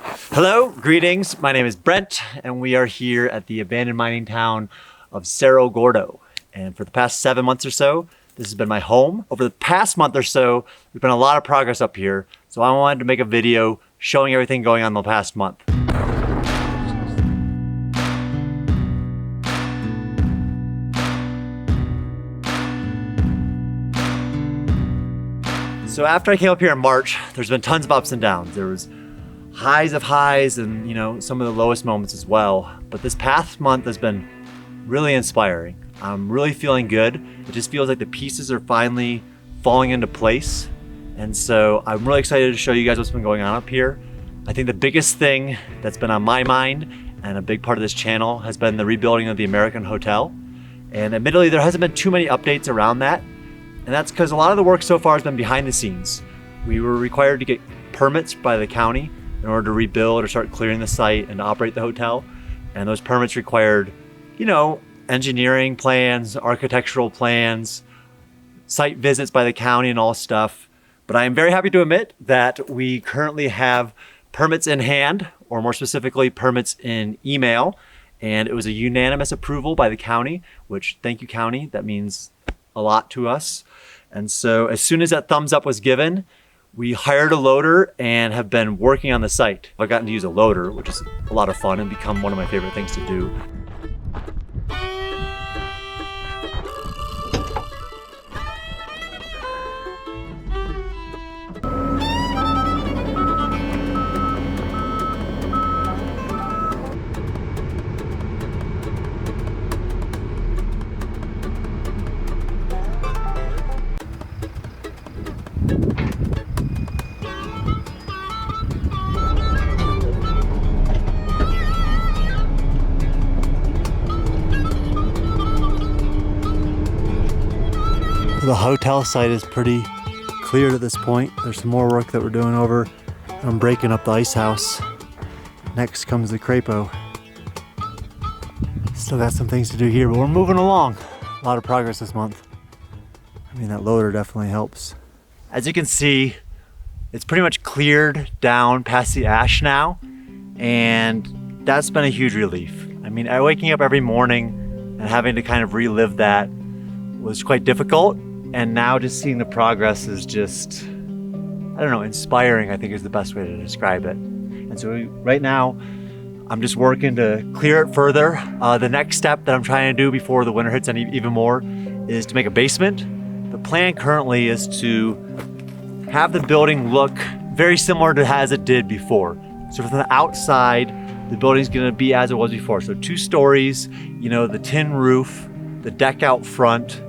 Hello, greetings. My name is Brent, and we are here at the abandoned mining town of Cerro Gordo. And for the past 7 months or so, this has been my home. Over the past month or so, there's been a lot of progress up here, so I wanted to make a video showing everything going on the past month. So after I came up here in March, there's been tons of ups and downs. There was highs of highs and, some of the lowest moments as well. But this past month has been really inspiring. I'm really feeling good. It just feels like the pieces are finally falling into place. And so I'm really excited to show you guys what's been going on up here. I think the biggest thing that's been on my mind and a big part of this channel has been the rebuilding of the American Hotel. And admittedly, there hasn't been too many updates around that. And that's because a lot of the work so far has been behind the scenes. We were required to get permits by the county in order to rebuild or start clearing the site and to operate the hotel. And those permits required, engineering plans, architectural plans, site visits by the county and all stuff. But I am very happy to admit that we currently have permits in hand, or more specifically, permits in email. And it was a unanimous approval by the county, which, thank you, county. That means a lot to us. And so as soon as that thumbs up was given, we hired a loader and have been working on the site. I've gotten to use a loader, which is a lot of fun and become one of my favorite things to do. The hotel site is pretty cleared at this point. There's some more work that we're doing over. I'm breaking up the ice house. Next comes the Crapo. Still got some things to do here, but we're moving along. A lot of progress this month. That loader definitely helps. As you can see, it's pretty much cleared down past the ash now, and that's been a huge relief. Waking up every morning and having to kind of relive that was quite difficult. And now just seeing the progress is just, inspiring, I think is the best way to describe it. And so right now, I'm just working to clear it further. The next step that I'm trying to do before the winter hits even more is to make a basement. The plan currently is to have the building look very similar to as it did before. So from the outside, the building's gonna be as it was before. So 2 stories, the tin roof, the deck out front,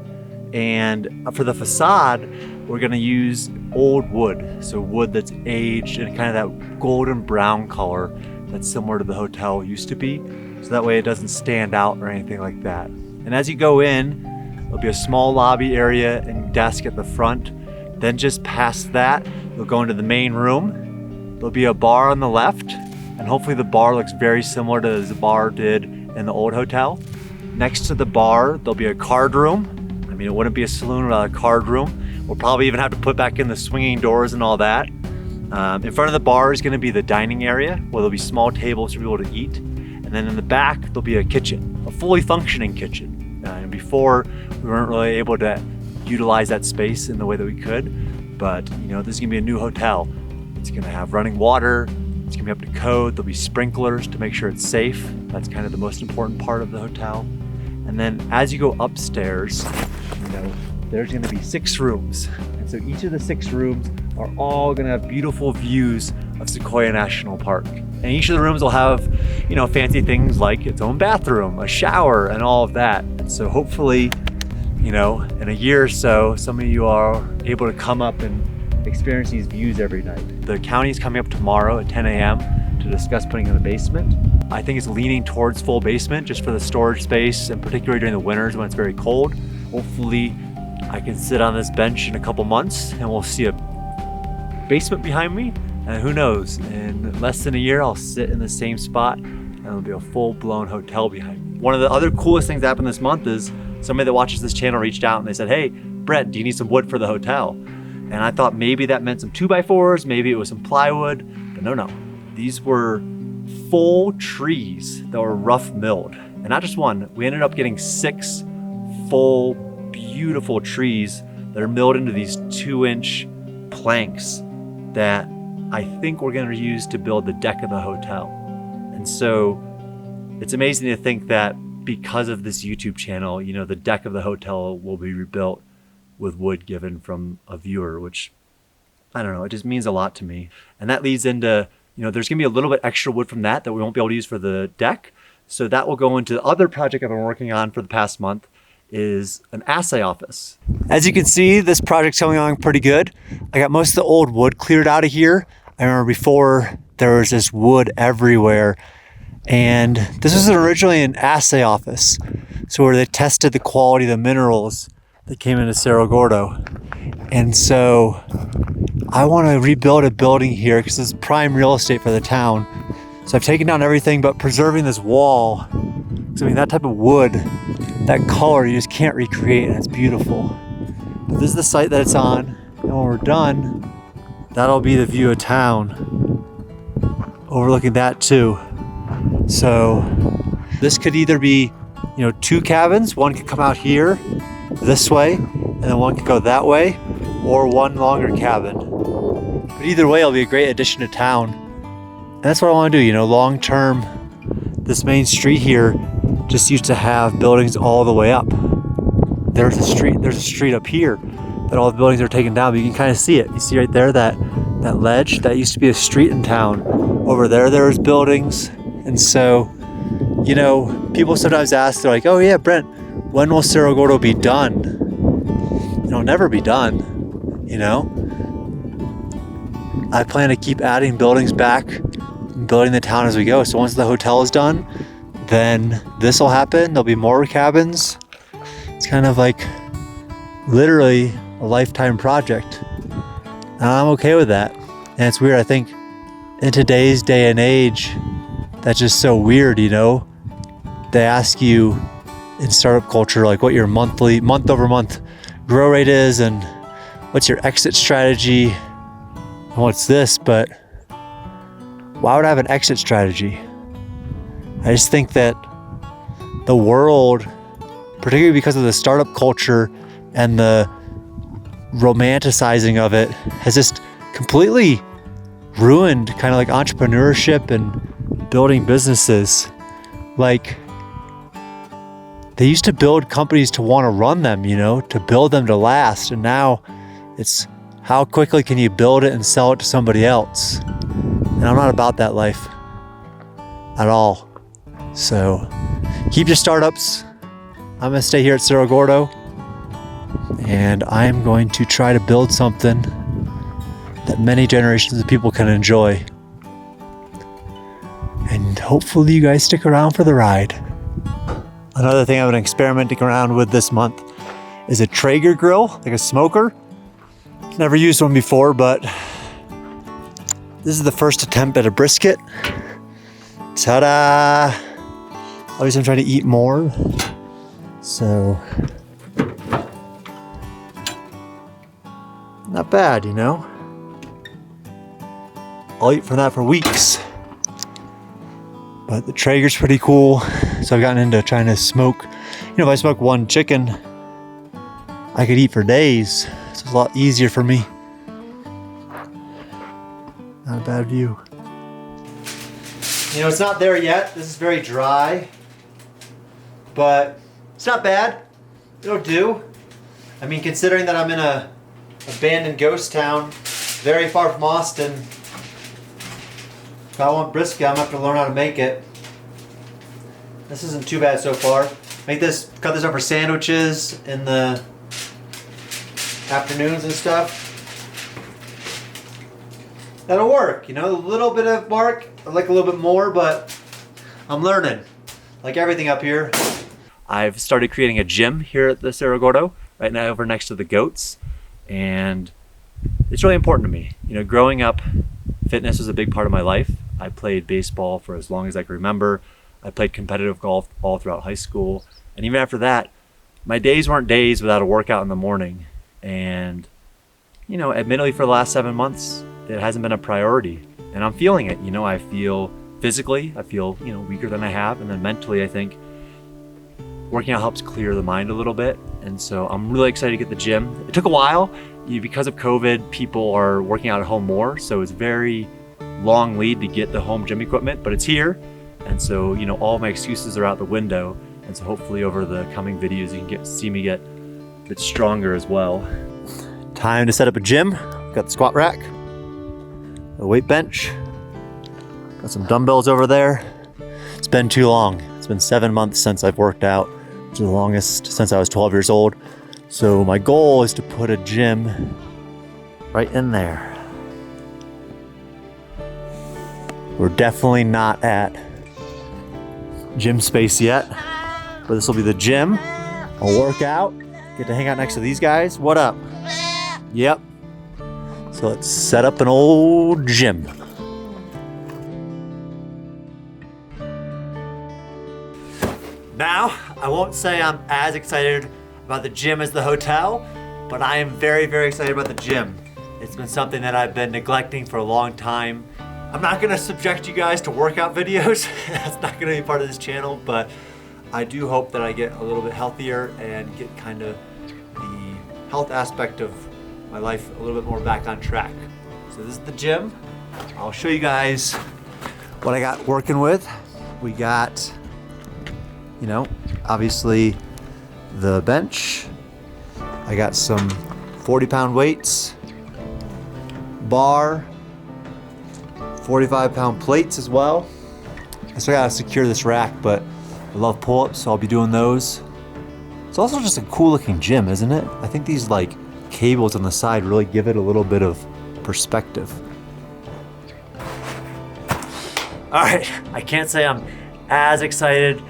and for the facade, we're gonna use old wood. So wood that's aged in kind of that golden brown color that's similar to the hotel used to be. So that way it doesn't stand out or anything like that. And as you go in, there'll be a small lobby area and desk at the front. Then just past that, you'll go into the main room. There'll be a bar on the left, and hopefully the bar looks very similar to as the bar did in the old hotel. Next to the bar, there'll be a card room. It wouldn't be a saloon without a card room. We'll probably even have to put back in the swinging doors and all that. In front of the bar is going to be the dining area where there'll be small tables for people to eat. And then in the back, there'll be a kitchen, a fully functioning kitchen. And before, we weren't really able to utilize that space in the way that we could. But, this is going to be a new hotel. It's going to have running water. It's going to be up to code. There'll be sprinklers to make sure it's safe. That's kind of the most important part of the hotel. And then as you go upstairs, there's going to be 6 rooms. And so each of the 6 rooms are all going to have beautiful views of Sequoia National Park. And each of the rooms will have, fancy things like its own bathroom, a shower, and all of that. And so hopefully, in a year or so, some of you are able to come up and experience these views every night. The county is coming up tomorrow at 10 a.m. to discuss putting in the basement. I think it's leaning towards full basement just for the storage space, and particularly during the winters when it's very cold. Hopefully I can sit on this bench in a couple months and we'll see a basement behind me. And who knows, in less than a year, I'll sit in the same spot and there'll be a full-blown hotel behind me. One of the other coolest things that happened this month is somebody that watches this channel reached out and they said, hey, Brett, do you need some wood for the hotel? And I thought maybe that meant some 2x4s, maybe it was some plywood, but no. these were full trees that were rough milled. And not just one, we ended up getting 6 full, beautiful trees that are milled into these 2-inch planks that I think we're gonna use to build the deck of the hotel. And so it's amazing to think that because of this YouTube channel, you know, the deck of the hotel will be rebuilt with wood given from a viewer, which, I don't know, it just means a lot to me. And that leads into, you know, there's gonna be a little bit extra wood from that we won't be able to use for the deck. So that will go into the other project I've been working on for the past month, is an assay office. As you can see, this project's coming along pretty good. I got most of the old wood cleared out of here. I remember before there was just wood everywhere. And this was originally an assay office. So where they tested the quality of the minerals that came into Cerro Gordo. And so I want to rebuild a building here because this is prime real estate for the town. So I've taken down everything but preserving this wall. So I mean, that type of wood, that color, you just can't recreate, and it's beautiful. But this is the site that it's on, and when we're done, that'll be the view of town, overlooking that too. So this could either be, you know, 2 cabins. One could come out here this way, and then one could go that way, or one longer cabin. But either way, it'll be a great addition to town. And that's what I want to do, you know, long term. This main street here just used to have buildings all the way up. There's a street up here that all the buildings are taken down, but you can kind of see it. You see right there, that ledge? That used to be a street in town. Over there's buildings. And so, you know, people sometimes ask, they're like, oh yeah, Brent, when will Cerro Gordo be done? It'll never be done, you know? I plan to keep adding buildings back, building the town as we go. So once the hotel is done, then this will happen. There'll be more cabins. It's kind of like literally a lifetime project. And I'm okay with that. And it's weird, I think in today's day and age, that's just so weird, you know? They ask you in startup culture, like what your month over month grow rate is and what's your exit strategy and what's this, but why would I have an exit strategy? I just think that the world, particularly because of the startup culture and the romanticizing of it, has just completely ruined kind of like entrepreneurship and building businesses. Like, they used to build companies to want to run them, you know, to build them to last. And now it's how quickly can you build it and sell it to somebody else? And I'm not about that life at all. So keep your startups. I'm going to stay here at Cerro Gordo, and I'm going to try to build something that many generations of people can enjoy. And hopefully you guys stick around for the ride. Another thing I've been experimenting around with this month is a Traeger grill, like a smoker. Never used one before, but this is the first attempt at a brisket. Ta-da! Obviously I'm trying to eat more, so not bad, you know? I'll eat from that for weeks. But the Traeger's pretty cool, so I've gotten into trying to smoke. You know, if I smoke one chicken, I could eat for days, so it's a lot easier for me. Not a bad view. You know, it's not there yet. This is very dry, but it's not bad. It'll do. I mean, considering that I'm in a abandoned ghost town, very far from Austin, if I want brisket, I'm gonna have to learn how to make it. This isn't too bad so far. Cut this up for sandwiches in the afternoons and stuff. That'll work, you know, a little bit of bark. I like a little bit more, but I'm learning. Like everything up here. I've started creating a gym here at the Cerro Gordo, right now over next to the goats. And it's really important to me. You know, growing up, fitness was a big part of my life. I played baseball for as long as I can remember. I played competitive golf all throughout high school. And even after that, my days weren't days without a workout in the morning. And, you know, admittedly for the last 7 months, it hasn't been a priority. and I'm feeling it. You know, I feel physically, I feel, you know, weaker than I have, and then mentally, I think working out helps clear the mind a little bit. And so I'm really excited to get the gym. It took a while. Because of COVID, people are working out at home more, so it's very long lead to get the home gym equipment, but it's here. And so, you know, all my excuses are out the window. And so hopefully over the coming videos, you can see me get a bit stronger as well. Time to set up a gym. Got the squat rack, a weight bench, got some dumbbells over there. It's been too long. It's been 7 months since I've worked out, which is the longest since I was 12 years old. So my goal is to put a gym right in there. We're definitely not at gym space yet, but this will be the gym. I'll work out, get to hang out next to these guys. What up? Yep. So let's set up an old gym. Now, I won't say I'm as excited about the gym as the hotel, but I am very, very excited about the gym. It's been something that I've been neglecting for a long time. I'm not gonna subject you guys to workout videos. That's not gonna be part of this channel, but I do hope that I get a little bit healthier and get kind of the health aspect of my life a little bit more back on track. So this is the gym. I'll show you guys what I got working with. We got, you know, obviously the bench. I got some 40-pound weights, bar, 45-pound plates as well. I still gotta secure this rack, but I love pull-ups, so I'll be doing those. It's also just a cool looking gym, isn't it? I think these like cables on the side really give it a little bit of perspective. All right, I can't say I'm as excited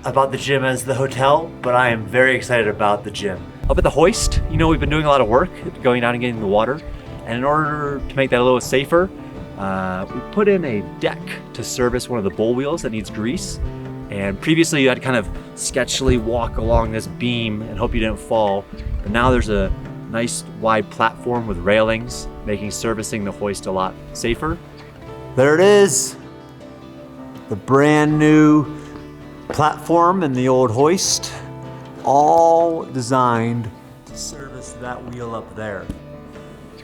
about the gym as the hotel, but I am very excited about the gym. Up at the hoist, you know, we've been doing a lot of work going down and getting the water. And in order to make that a little safer, we put in a deck to service one of the bull wheels that needs grease. And previously you had to kind of sketchily walk along this beam and hope you didn't fall. But now there's a nice wide platform with railings, making servicing the hoist a lot safer. There it is. The brand new platform and the old hoist, all designed to service that wheel up there.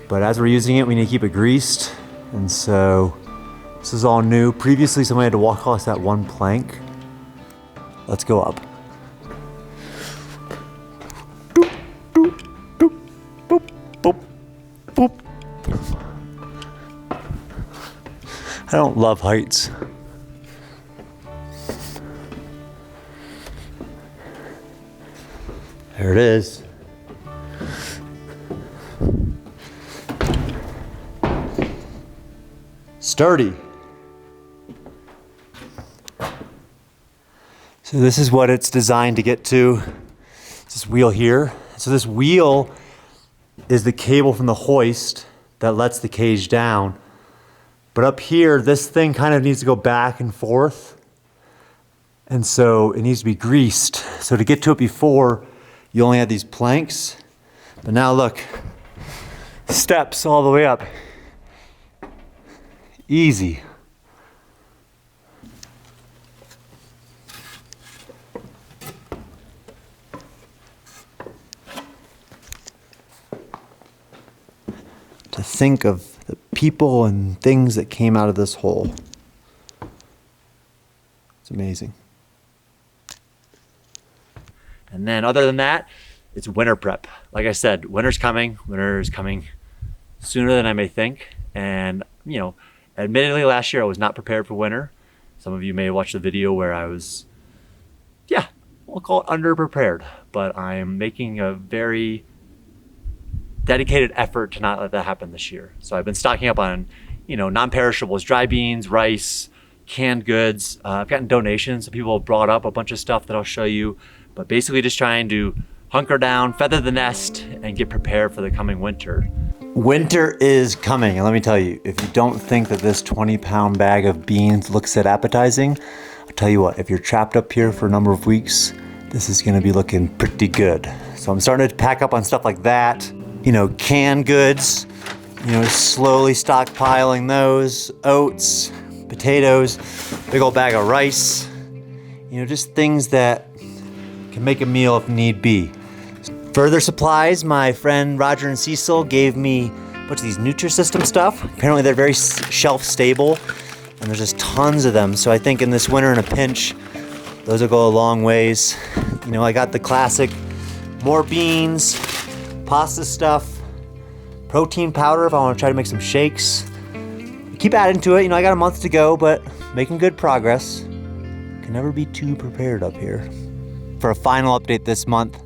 But as we're using it, we need to keep it greased. And so this is all new. Previously, somebody had to walk across that one plank. Let's go up. Doop, doop, doop, boop, boop, boop. I don't love heights. There it is. Sturdy. So this is what it's designed to get to. It's this wheel here. So this wheel is the cable from the hoist that lets the cage down. But up here, this thing kind of needs to go back and forth. And so it needs to be greased. So to get to it before, you only had these planks. But now look, steps all the way up. Easy. To think of the people and things that came out of this hole. It's amazing. And then other than that, it's winter prep. Like I said, winter's coming. Winter is coming sooner than I may think. And, you know, admittedly last year I was not prepared for winter. Some of you may have watched the video where I was, we'll call it underprepared. But I'm making a very dedicated effort to not let that happen this year. So I've been stocking up on, non-perishables, dry beans, rice, canned goods. I've gotten donations. So people have brought up a bunch of stuff that I'll show you. But basically just trying to hunker down, feather the nest, and get prepared for the coming winter. Winter is coming, and let me tell you, if you don't think that this 20-pound bag of beans looks that appetizing, I'll tell you what, if you're trapped up here for a number of weeks, this is gonna be looking pretty good. So I'm starting to pack up on stuff like that, canned goods, You know, slowly stockpiling those, oats, potatoes, big old bag of rice. You know, just things that can make a meal if need be. Further supplies, my friend Roger and Cecil gave me a bunch of these Nutrisystem stuff. Apparently they're very shelf stable, and there's just tons of them. So I think in this winter in a pinch, those will go a long ways. You know, I got the classic, more beans, pasta stuff, protein powder if I want to try to make some shakes. Keep adding to it. You know, I got a month to go, but making good progress. Can never be too prepared up here. For a final update this month,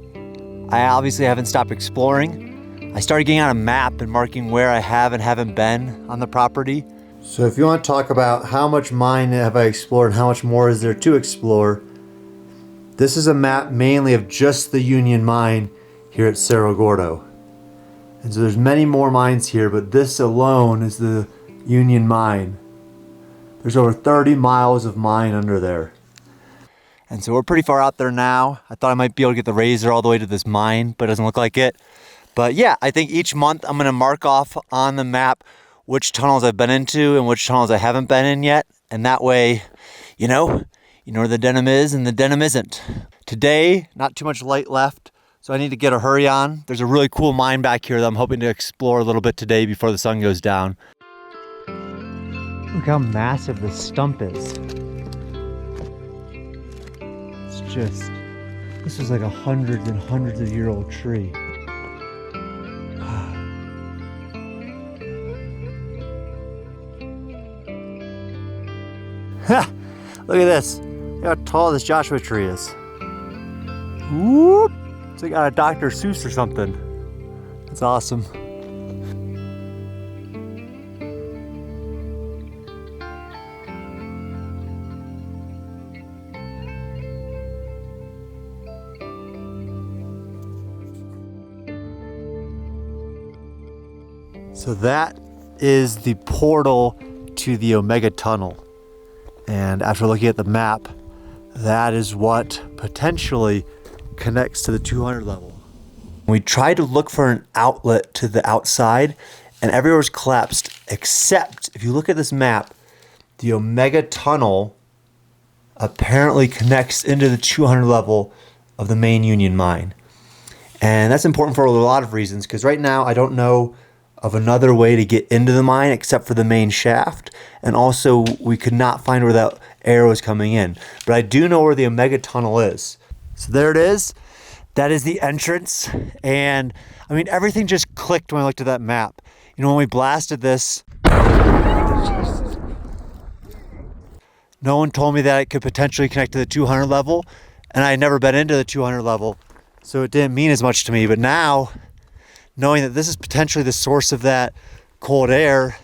I obviously haven't stopped exploring. I started getting out a map and marking where I have and haven't been on the property. So if you want to talk about how much mine have I explored and how much more is there to explore, this is a map mainly of just the Union mine here at Cerro Gordo. And so there's many more mines here, but this alone is the Union mine. There's over 30 miles of mine under there. And so we're pretty far out there now. I thought I might be able to get the razor all the way to this mine, but it doesn't look like it. But yeah, I think each month I'm gonna mark off on the map which tunnels I've been into and which tunnels I haven't been in yet. And that way, you know where the denim is and the denim isn't. Today, not too much light left, so I need to get a hurry on. There's a really cool mine back here that I'm hoping to explore a little bit today before the sun goes down. Look how massive this stump is. It's just, this is like a hundreds and hundreds of year old tree. Ha! Look at this. Look how tall this Joshua tree is. Whoop! It's like out of Dr. Seuss or something. That's awesome. So that is the portal to the Omega Tunnel. And after looking at the map, that is what potentially connects to the 200 level. We tried to look for an outlet to the outside, and everywhere was collapsed, except if you look at this map, the Omega Tunnel apparently connects into the 200 level of the main Union mine. And that's important for a lot of reasons, because right now I don't know of another way to get into the mine except for the main shaft, and also we could not find where that arrow is coming in. But I do know where the Omega Tunnel is. So there it is. That is the entrance, and I mean everything just clicked when I looked at that map. You know, when we blasted this, no one told me that it could potentially connect to the 200 level, and I had never been into the 200 level, so it didn't mean as much to me. But now, knowing that this is potentially the source of that cold air,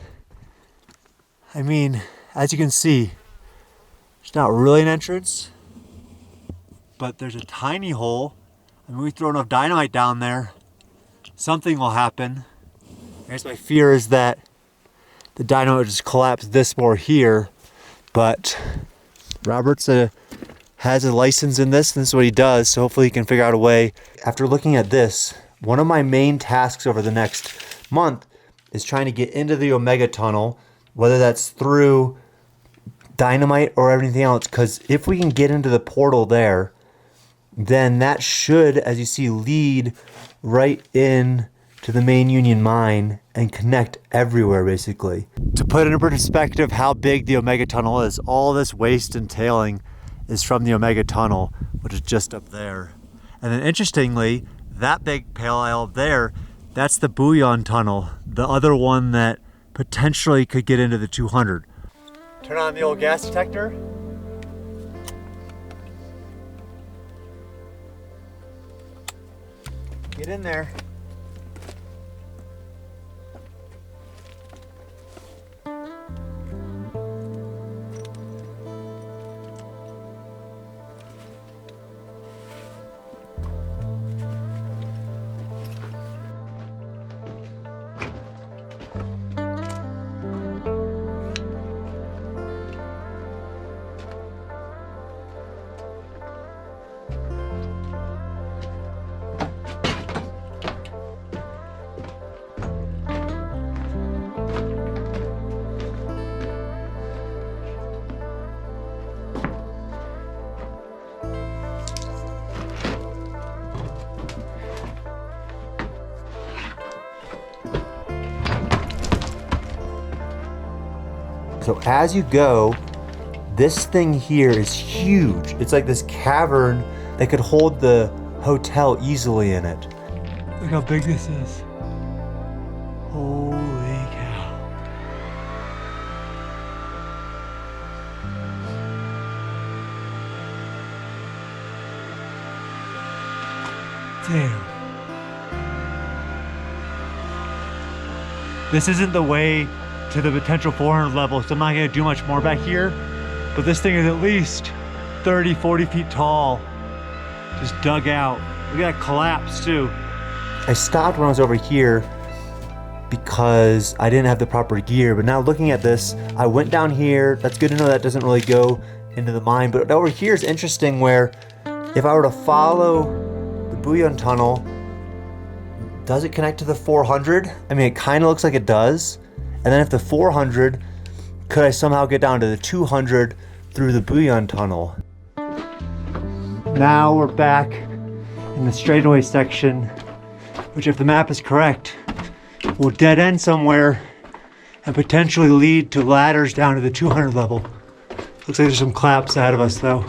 I mean, as you can see, it's not really an entrance, but there's a tiny hole. I mean, we throw enough dynamite down there, something will happen. I guess my fear is that the dynamite will just collapse this more here, but Robert's has a license in this, and this is what he does, so hopefully he can figure out a way. After looking at this, one of my main tasks over the next month is trying to get into the Omega Tunnel, whether that's through dynamite or everything else, because if we can get into the portal there, then that should, as you see, lead right in to the main Union mine and connect everywhere, basically. To put into perspective how big the Omega Tunnel is, all this waste and tailing is from the Omega Tunnel, which is just up there. And then interestingly, that big pale there, that's the Bullion Tunnel, the other one that potentially could get into the 200. Turn on the old gas detector. Get in there. So as you go, this thing here is huge. It's like this cavern that could hold the hotel easily in it. Look how big this is. Holy cow. Damn. This isn't the way to the potential 400 level, so I'm not gonna do much more back here, but this thing is at least 30, 40 feet tall. Just dug out. Look at that collapse too. I stopped when I was over here because I didn't have the proper gear, but now looking at this, I went down here. That's good to know that doesn't really go into the mine, but over here is interesting where if I were to follow the bullion tunnel, does it connect to the 400? I mean, it kind of looks like it does. And then if the 400, could I somehow get down to the 200 through the bullion tunnel? Now we're back in the straightaway section, which if the map is correct, will dead end somewhere and potentially lead to ladders down to the 200 level. Looks like there's some collapse ahead of us though.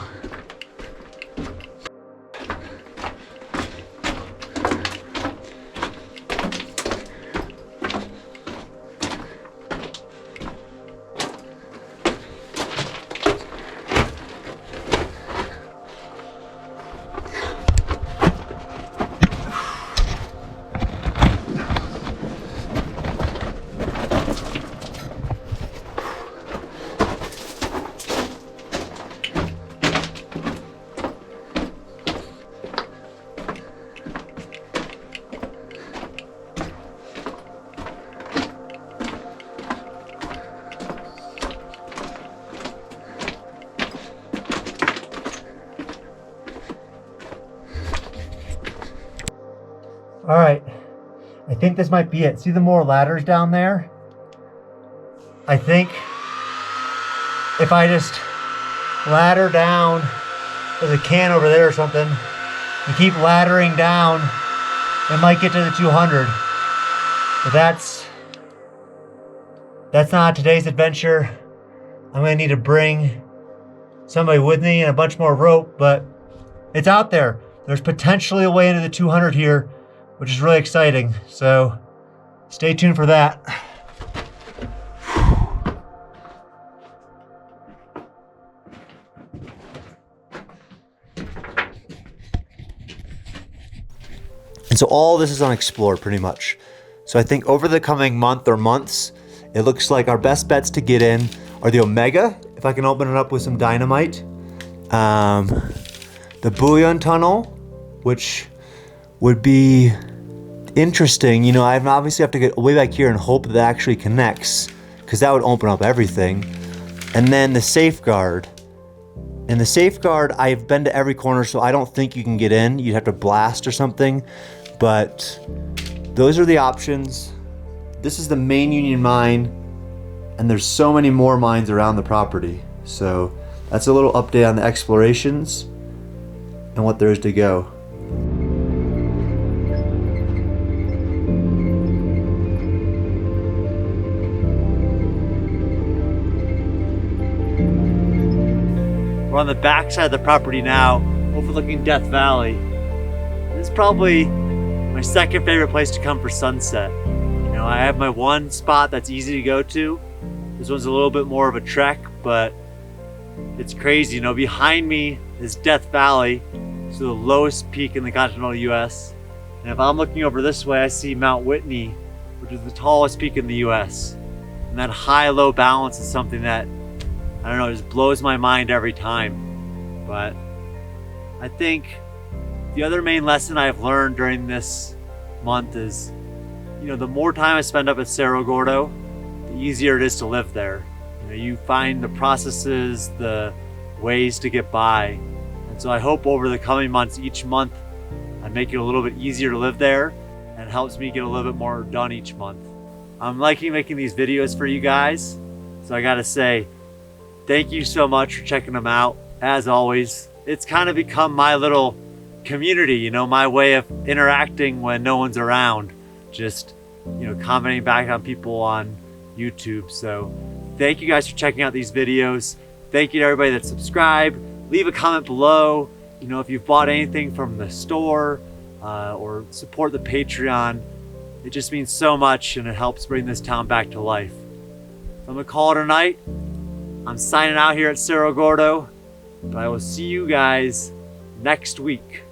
All right, I think this might be it. See the more ladders down there? I think if I just ladder down, there's a can over there or something, and keep laddering down, it might get to the 200. But that's not today's adventure. I'm gonna need to bring somebody with me and a bunch more rope, but it's out there. There's potentially a way into the 200 here, which is really exciting. So stay tuned for that. And so all this is unexplored pretty much. So I think over the coming month or months, it looks like our best bets to get in are the Omega, if I can open it up with some dynamite. The bullion tunnel, which would be interesting. You know, I obviously have to get way back here and hope that actually connects, because that would open up everything. And then the safeguard. And the safeguard, I've been to every corner, so I don't think you can get in. You'd have to blast or something. But those are the options. This is the main Union mine, and there's so many more mines around the property. So that's a little update on the explorations and what there is to go. We're on the back side of the property now, overlooking Death Valley. This is probably my second favorite place to come for sunset. You know, I have my one spot that's easy to go to. This one's a little bit more of a trek, but it's crazy. You know, behind me is Death Valley, so the lowest peak in the continental US. And if I'm looking over this way, I see Mount Whitney, which is the tallest peak in the US. And that high-low balance is something that, I don't know, it just blows my mind every time. But I think the other main lesson I've learned during this month is, you know, the more time I spend up at Cerro Gordo, the easier it is to live there. You know, you find the processes, the ways to get by. And so I hope over the coming months, each month, I make it a little bit easier to live there, and it helps me get a little bit more done each month. I'm liking making these videos for you guys, so I gotta say, thank you so much for checking them out. As always, it's kind of become my little community, you know, my way of interacting when no one's around. Just, you know, commenting back on people on YouTube. So thank you guys for checking out these videos. Thank you to everybody that subscribed. Leave a comment below. You know, if you've bought anything from the store or support the Patreon. It just means so much, and it helps bring this town back to life. So I'm gonna call it a night. I'm signing out here at Cerro Gordo, but I will see you guys next week.